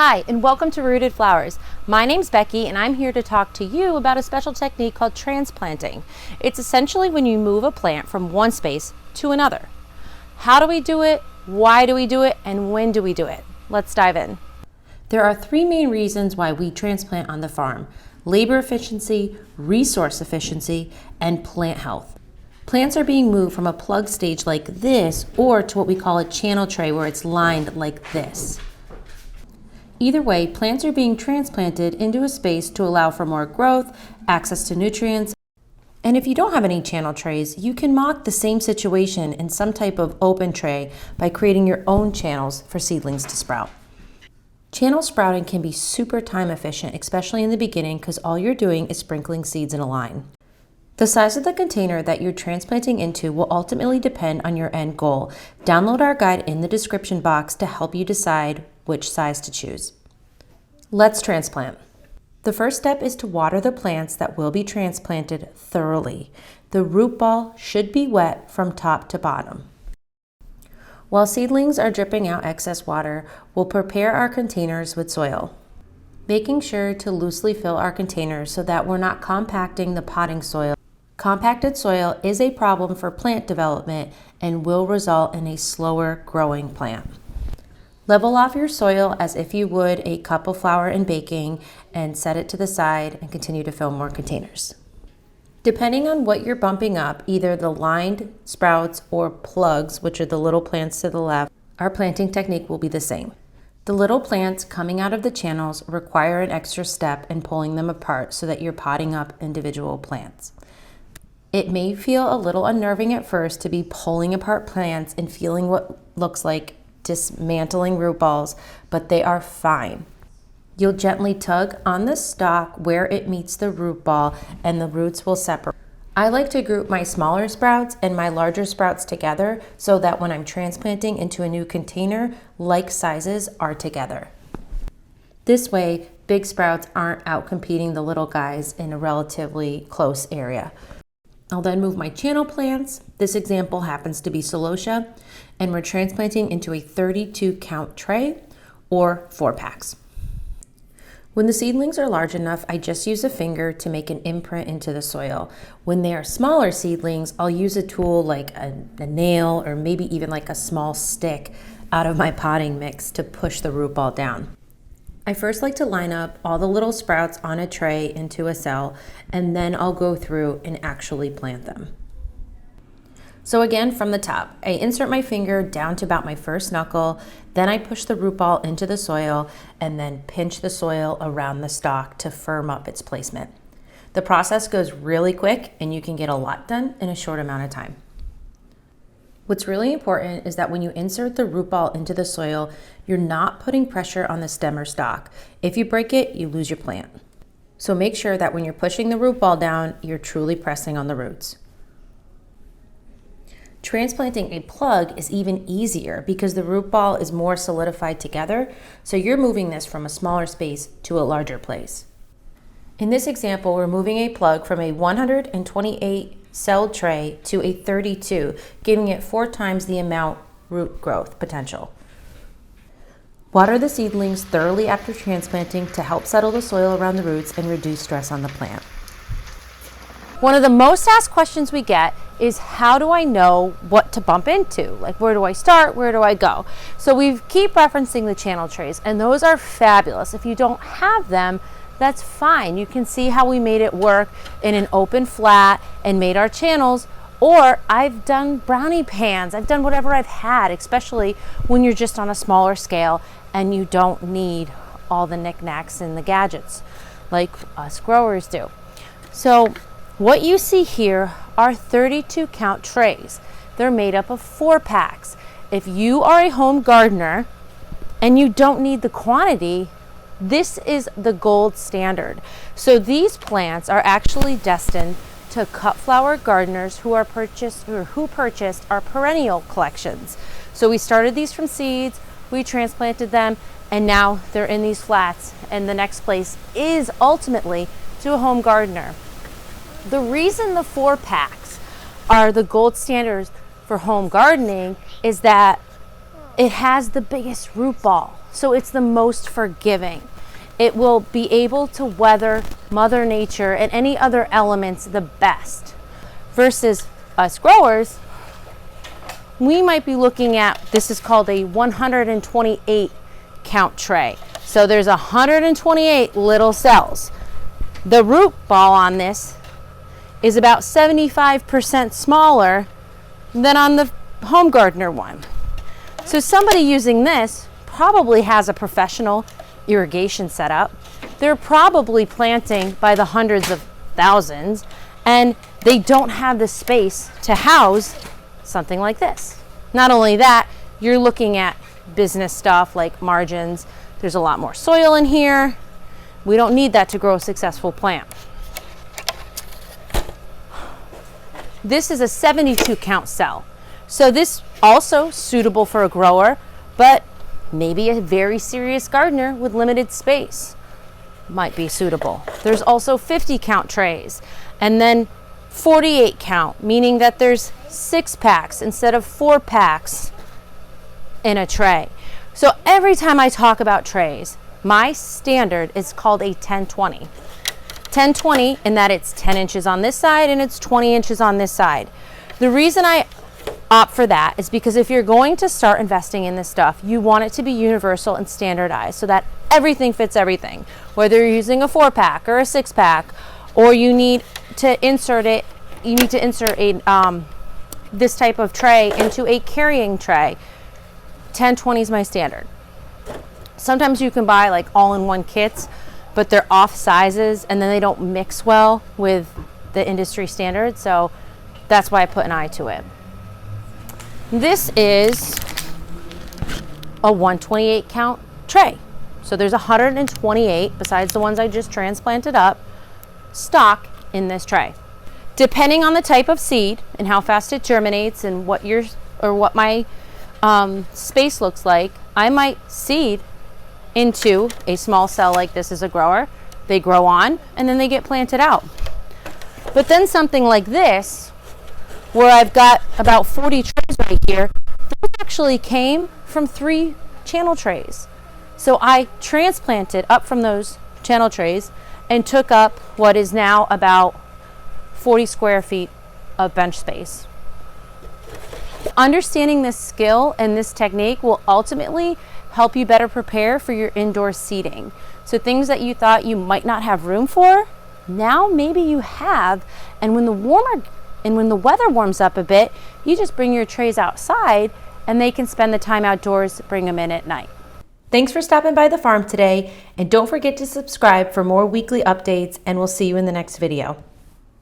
Hi, and welcome to Rooted Flowers. My name's Becky, and I'm here to talk to you about a special technique called transplanting. It's essentially when you move a plant from one space to another. How do we do it? Why do we do it? And when do we do it? Let's dive in. There are three main reasons why we transplant on the farm: labor efficiency, resource efficiency, and plant health. Plants are being moved from a plug stage like this or to what we call a channel tray where it's lined like this. Either way, plants are being transplanted into a space to allow for more growth, access to nutrients, and if you don't have any channel trays, you can mock the same situation in some type of open tray by creating your own channels for seedlings to sprout. Channel sprouting can be super time efficient, especially in the beginning, because all you're doing is sprinkling seeds in a line. The size of the container that you're transplanting into will ultimately depend on your end goal. Download our guide in the description box to help you decide which size to choose. Let's transplant. The first step is to water the plants that will be transplanted thoroughly. The root ball should be wet from top to bottom. While seedlings are dripping out excess water, we'll prepare our containers with soil, making sure to loosely fill our containers so that we're not compacting the potting soil. Compacted soil is a problem for plant development and will result in a slower growing plant. Level off your soil as if you would a cup of flour in baking and set it to the side and continue to fill more containers. Depending on what you're bumping up, either the lined sprouts or plugs, which are the little plants to the left, our planting technique will be the same. The little plants coming out of the channels require an extra step in pulling them apart so that you're potting up individual plants. It may feel a little unnerving at first to be pulling apart plants and feeling what looks like dismantling root balls, but they are fine. You'll gently tug on the stalk where it meets the root ball and the roots will separate. I like to group my smaller sprouts and my larger sprouts together so that when I'm transplanting into a new container, like sizes are together. This way, big sprouts aren't out competing the little guys in a relatively close area. I'll then move my channel plants. This example happens to be celosia, and we're transplanting into a 32 count tray or 4 packs. When the seedlings are large enough, I just use a finger to make an imprint into the soil. When they are smaller seedlings, I'll use a tool like a nail or maybe even like a small stick out of my potting mix to push the root ball down. I first like to line up all the little sprouts on a tray into a cell, and then I'll go through and actually plant them. So again, from the top, I insert my finger down to about my first knuckle, then I push the root ball into the soil and then pinch the soil around the stalk to firm up its placement. The process goes really quick and you can get a lot done in a short amount of time. What's really important is that when you insert the root ball into the soil, you're not putting pressure on the stem or stalk. If you break it, you lose your plant. So make sure that when you're pushing the root ball down, you're truly pressing on the roots. Transplanting a plug is even easier because the root ball is more solidified together, so you're moving this from a smaller space to a larger place. In this example, we're moving a plug from a 128 cell tray to a 32, giving it 4 times the amount root growth potential. Water the seedlings thoroughly after transplanting to help settle the soil around the roots and reduce stress on the plant. One of the most asked questions we get is, how do I know what to bump into? Like, where do I start? Where do I go? So we keep referencing the channel trays, and those are fabulous. If you don't have them, that's fine. You can see how we made it work in an open flat and made our channels. Or I've done brownie pans. I've done whatever I've had, especially when you're just on a smaller scale and you don't need all the knickknacks and the gadgets like us growers do. So what you see here are 32 count trays. They're made up of 4 packs. If you are a home gardener and you don't need the quantity, this is the gold standard. So these plants are actually destined to cut flower gardeners who purchased our perennial collections. So we started these from seeds, we transplanted them, and now they're in these flats, and the next place is ultimately to a home gardener. The reason the 4 packs are the gold standards for home gardening is that it has the biggest root ball, so it's the most forgiving. It will be able to weather Mother Nature and any other elements the best. Versus us growers, we might be looking at, this is called a 128 count tray. So there's 128 little cells. The root ball on this is about 75% smaller than on the home gardener one. So somebody using this probably has a professional irrigation setup. They're probably planting by the hundreds of thousands, and they don't have the space to house something like this. Not only that, you're looking at business stuff like margins. There's a lot more soil in here. We don't need that to grow a successful plant. This is a 72 count cell. So this also suitable for a grower, but maybe a very serious gardener with limited space might be suitable. There's also 50 count trays, and then 48 count, meaning that there's 6 packs instead of 4 packs in a tray. So every time I talk about trays, my standard is called a 10-20. 10-20 in that it's 10 inches on this side and it's 20 inches on this side. The reason I opt for that is because if you're going to start investing in this stuff, you want it to be universal and standardized so that everything fits everything. Whether you're using a 4-pack or a 6-pack, or you need to insert it, you need to insert a this type of tray into a carrying tray. 10-20 is my standard. Sometimes you can buy like all-in-one kits, but they're off sizes and then they don't mix well with the industry standard. So that's why I put an eye to it. This is a 128 count tray. So there's 128, besides the ones I just transplanted up, stock in this tray. Depending on the type of seed and how fast it germinates and what my space looks like, I might seed into a small cell like this as a grower. They grow on and then they get planted out. But then something like this, where I've got about 40 trays right here, those actually came from 3 channel trays. So I transplanted up from those channel trays and took up what is now about 40 square feet of bench space. Understanding this skill and this technique will ultimately help you better prepare for your indoor seeding. So things that you thought you might not have room for, now maybe you have, and when the weather warms up a bit, you just bring your trays outside and they can spend the time outdoors, bring them in at night. Thanks for stopping by the farm today, and don't forget to subscribe for more weekly updates, and we'll see you in the next video.